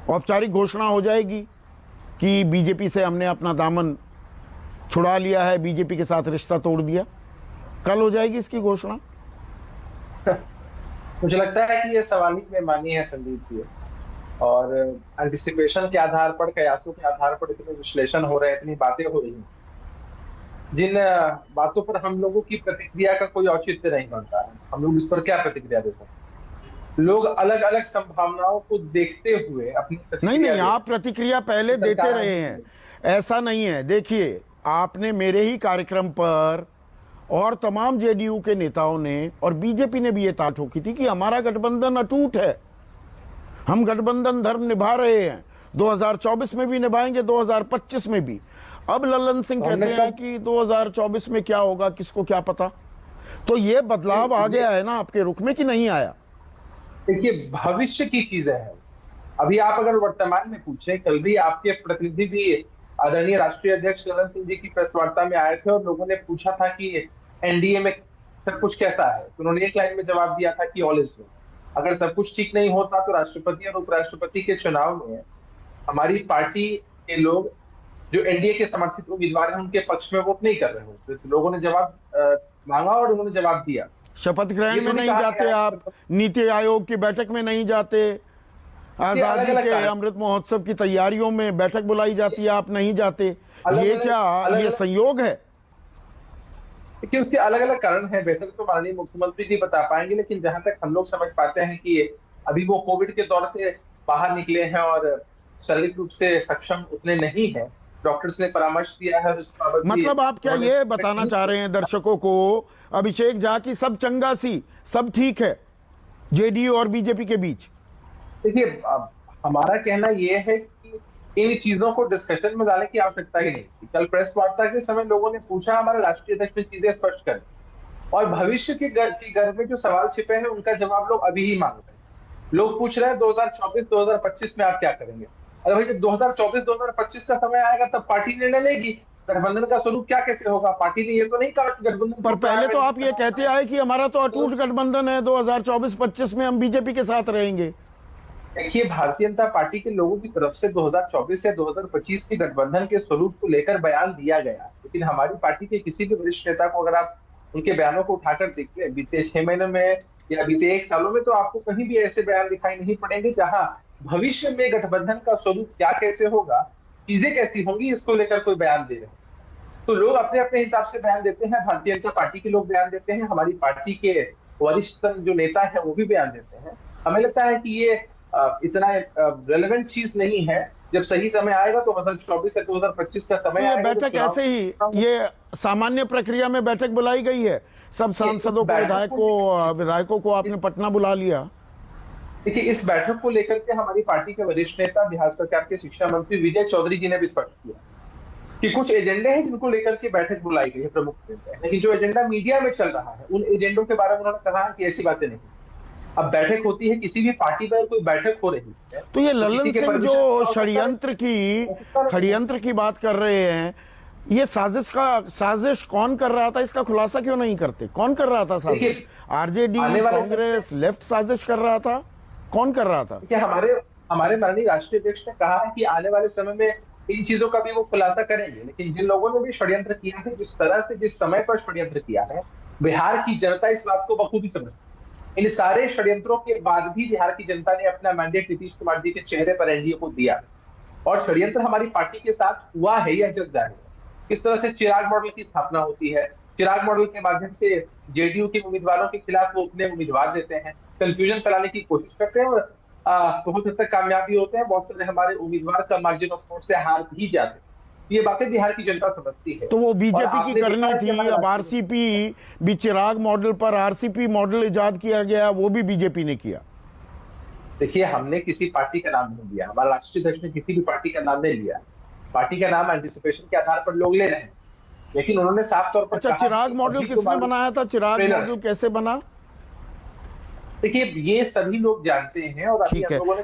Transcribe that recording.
औपचारिक घोषणा हो जाएगी कि बीजेपी से हमने अपना दामन छुड़ा लिया है, बीजेपी के साथ रिश्ता तोड़ दिया? कल हो जाएगी इसकी घोषणा? मुझे लगता है कि ये सवाल ही बेमानी है संदीप जी। और एंटिसिपेशन के आधार पर, कयासों के आधार पर इतने विश्लेषण हो रहे हैं, इतनी बातें हो रही हैं, जिन बातों पर हम लोगों की प्रतिक्रिया का कोई औचित्य नहीं बनता है। हम लोग इस पर क्या प्रतिक्रिया दे सकते हैं? लोग अलग अलग संभावनाओं को देखते हुए अपनी नहीं प्रतिक्रिया आप प्रतिक्रिया पहले देते रहे हैं, ऐसा नहीं है। देखिए, आपने मेरे ही कार्यक्रम पर और तमाम जेडीयू के नेताओं ने और बीजेपी ने भी ये ताक ठोकी थी कि हमारा गठबंधन अटूट है, हम गठबंधन धर्म निभा रहे हैं, 2024 में भी निभाएंगे, 2025 में भी। अब ललन सिंह कहते हैं कि 2024 में क्या होगा किसको क्या पता। तो ये बदलाव आ गया है ना आपके रुख में कि नहीं आया? देखिए, भविष्य की चीजें हैं। अभी आप अगर वर्तमान में पूछें, कल भी आपके प्रतिनिधि भी आदरणीय राष्ट्रीय अध्यक्ष ललन सिंह जी की प्रेस वार्ता में आए थे और लोगों ने पूछा था कि एनडीए में सब कुछ कैसा है, तो उन्होंने एक लाइन में जवाब दिया था कि ऑल इज वेल। अगर सब कुछ ठीक नहीं होता तो राष्ट्रपति और उपराष्ट्रपति के चुनाव में हमारी पार्टी के लोग जो एनडीए के समर्थित उम्मीदवार हैं उनके पक्ष में वोट नहीं कर रहे होते। तो लोगों ने जवाब मांगा और उन्होंने जवाब दिया। शपथ ग्रहण में नहीं जाते आप, नीति आयोग की बैठक में नहीं जाते, आजादी के अमृत महोत्सव की तैयारियों में बैठक बुलाई जाती है, आप नहीं जाते, ये क्या ये संयोग है? देखिए, उसके अलग अलग कारण हैं। बेहतर तो माननीय मुख्यमंत्री जी बता पाएंगे, लेकिन जहां तक हम लोग समझ पाते हैं कि अभी वो कोविड के दौर से बाहर निकले हैं और शारीरिक रूप से सक्षम उतने नहीं है। डॉक्टर्स ने परामर्श दिया है। मतलब आप क्या ये बताना चाह रहे हैं दर्शकों को, अभिषेक झा की सब चंगा सी, सब ठीक है जेडीयू और बीजेपी के बीच? देखिए, हमारा कहना यह है कि इन चीजों को डिस्कशन में डालने की आवश्यकता ही नहीं थी। कल प्रेस वार्ता के समय लोगों ने पूछा, हमारे राष्ट्रीय अध्यक्ष ने चीजें स्पष्ट कर, और भविष्य के घर में जो सवाल छिपे हैं उनका जवाब लोग अभी ही मांग रहे हैं। लोग पूछ रहे हैं 2024-2025 में आप क्या करेंगे? अरे भाई, जब 2024-2025 का समय आएगा तब पार्टी निर्णय लेगी गठबंधन का स्वरूप क्या कैसे होगा। पार्टी ने ये तो नहीं कहा कि गठबंधन, पर पहले तो आप ये कहते आए कि हमारा तो अटूट गठबंधन है, 2024-25 में हम बीजेपी के साथ रहेंगे। देखिए, भारतीय जनता पार्टी के लोगों की तरफ से 2024 से 2025 के गठबंधन के स्वरूप को लेकर बयान दिया गया, लेकिन हमारी पार्टी के किसी भी वरिष्ठ नेता को अगर आप उनके बयानों को उठाकर देखिए बीते 6 महीने में या बीते 1 सालों में, तो आपको कहीं भी ऐसे बयान दिखाई नहीं पड़ेंगे जहां भविष्य में गठबंधन का स्वरूप क्या कैसे होगा, चीजें कैसी होंगी, इसको लेकर कोई बयान दे रहे हैं। तो लोग अपने अपने हिसाब से बयान देते हैं। भारतीय जनता पार्टी के लोग बयान देते हैं, हमारी पार्टी के वरिष्ठ जो नेता है वो भी बयान देते हैं। हमें लगता है कि ये इतना रेलेवेंट चीज नहीं है। जब सही समय आएगा तो 2024 से 2025 का समय आएगा। बैठक ऐसे ही, ये सामान्य प्रक्रिया में बैठक बुलाई गई है, सब सांसदों को, विधायकों को आपने पटना बुला लिया। देखिए, इस बैठक को लेकर के हमारी पार्टी के वरिष्ठ नेता बिहार सरकार के शिक्षा मंत्री विजय चौधरी जी ने भी स्पष्ट किया कि कुछ एजेंडे हैं जिनको लेकर के बैठक बुलाई गई है प्रमुख, लेकिन जो एजेंडा मीडिया में चल रहा है उन एजेंडों के बारे में उन्होंने कहा कि ऐसी बातें नहीं। अब बैठक होती है, किसी भी पार्टी पर कोई बैठक हो रही है, तो ये ललन सिंह जो षड्यंत्र की बात कर रहे हैं, ये साजिश कौन कर रहा था, इसका खुलासा क्यों नहीं करते? कौन कर रहा था साजिश? आरजेडी, कांग्रेस, लेफ्ट साजिश कर रहा था? कौन कर रहा था? क्या हमारे माननीय राष्ट्रीय अध्यक्ष ने कहा है कि आने वाले समय में इन चीजों का भी वो खुलासा करेंगे, लेकिन जिन लोगों ने भी षड्यंत्र किया है, जिस तरह से जिस समय पर षड्यंत्र किया है, बिहार की जनता इस बात को बखूबी समझती है। इन सारे षड्यंत्रों के बाद भी बिहार की जनता ने अपना मैंडेट नीतीश कुमार जी के चेहरे पर एनडीए को दिया, और षड्यंत्र हमारी पार्टी के साथ हुआ है या जग जाएगा। किस तरह से चिराग मॉडल की स्थापना होती है, चिराग मॉडल के माध्यम से जेडीयू के उम्मीदवारों के खिलाफ वो अपने उम्मीदवार देते हैं, कंफ्यूजन फैलाने की कोशिश करते हैं और बहुत हद तक कामयाब भी होते हैं। बहुत सारे हमारे उम्मीदवार का मार्जिन ऑफ वोट से हार भी जाते हैं। ये बातें बिहार की जनता समझती है। तो वो बीजेपी की करनी थी। अब आरसीपी भी, चिराग मॉडल पर आरसीपी मॉडल इजाद किया गया, वो भी बीजेपी ने किया। देखिए, हमने किसी पार्टी का नाम नहीं लिया, हमारा राष्ट्रीय अध्यक्ष ने किसी भी पार्टी का नाम नहीं लिया। पार्टी का नाम एंटिसिपेशन के आधार पर लोग ले रहे हैं, लेकिन उन्होंने साफ तौर पर अच्छा, चिराग मॉडल किसने बनाया था? चिराग मॉडल कैसे बना? देखिए, ये सभी लोग जानते हैं और अभी हम लोगों ने